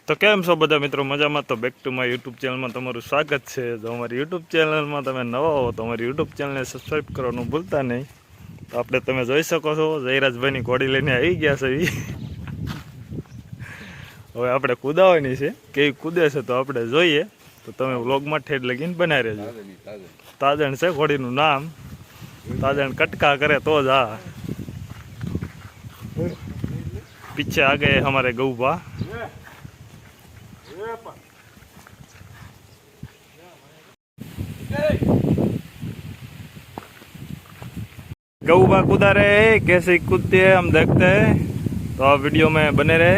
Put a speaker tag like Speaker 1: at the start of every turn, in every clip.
Speaker 1: તો કેમ છો બધા મિત્રો? મજામાં? તો બેક ટુ માય યુટ્યુબ ચેનલમાં તમારું સ્વાગત છે. જો અમારી યુટ્યુબ ચેનલમાં તમે નવા હો તો અમારી યુટ્યુબ ચેનલને સબસ્ક્રાઈબ કરવાનું ભૂલતા નહીં. તો આપણે તમે જોઈ શકો છો જયરાજભાઈની ઘોડી લઈને આવી ગયા છે. હવે આપણે કૂદાવાની છે, કેવી કૂદે છે તો આપણે જોઈએ. તો તમે વ્લોગમાં ઠેઠ લગીને બનાવી રહેજો. તાજણ છે ઘોડીનું નામ. તાજણ કટકા કરે તો જ આ પીછે આ ગए हमारे गौबा. गौबा कूदा रहे, कैसे कूदते हैं हम देखते हैं. तो आप वीडियो में बने रहे.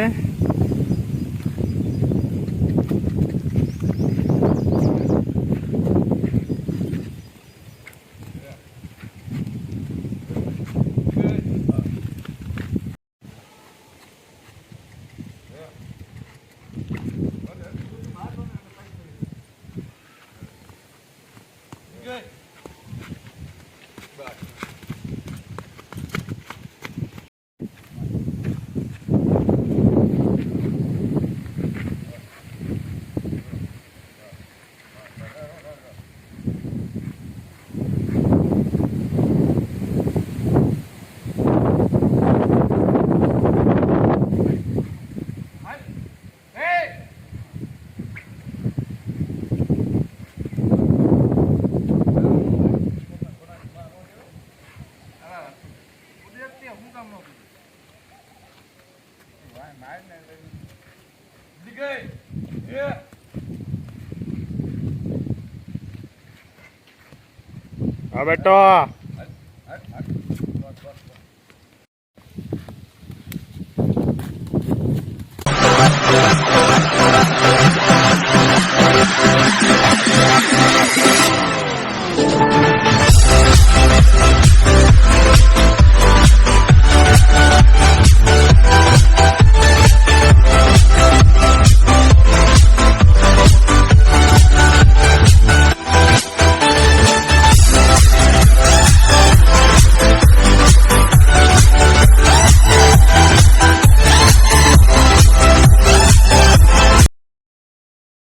Speaker 1: हाँ बेटो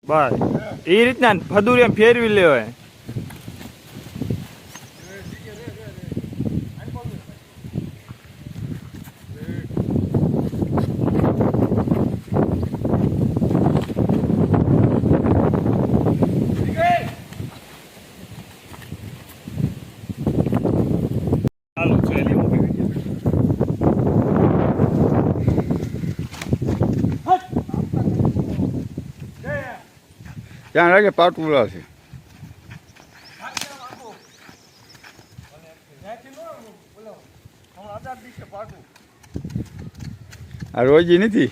Speaker 1: બસ એ રીતના ફદુરી એમ ફેરવી લેવાય.
Speaker 2: ત્યાં લાગે પાટુલા છે. આ રોજી નથી.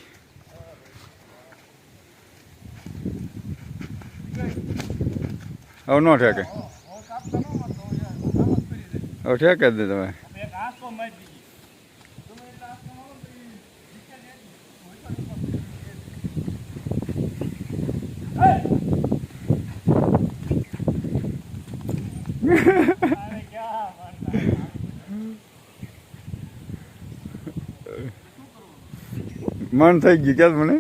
Speaker 2: હવે નો ઠેકે. હવે ઠેકે જ દે તમે. મન થઈ ગયું ક્યાં મને.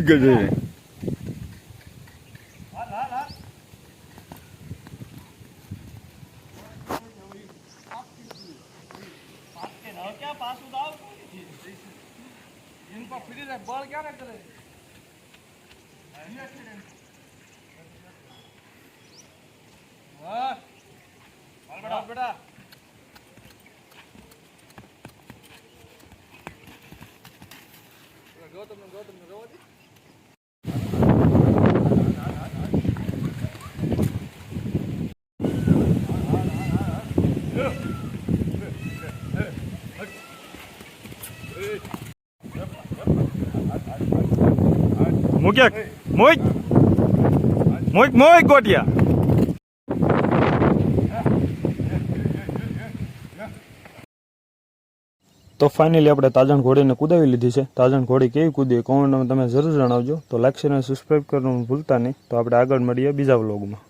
Speaker 2: ગજે
Speaker 1: बॉल क्या करे बेटा गौतम गौतम
Speaker 2: મૂક્યા મોઈ મોઈ મોઈ ગોટિયા.
Speaker 1: તો ફાઇનલી આપણે તાજણ ઘોડીને કુદાવી લીધી છે. તાજણ ઘોડી કેવી કૂદી કોમેન્ટમાં તમે જરૂર જણાવજો. તો લાઈક શેર અને સબસ્ક્રાઈબ કરવાનું ભૂલતા નહીં. તો આપણે આગળ મળીએ બીજા વ્લોગમાં.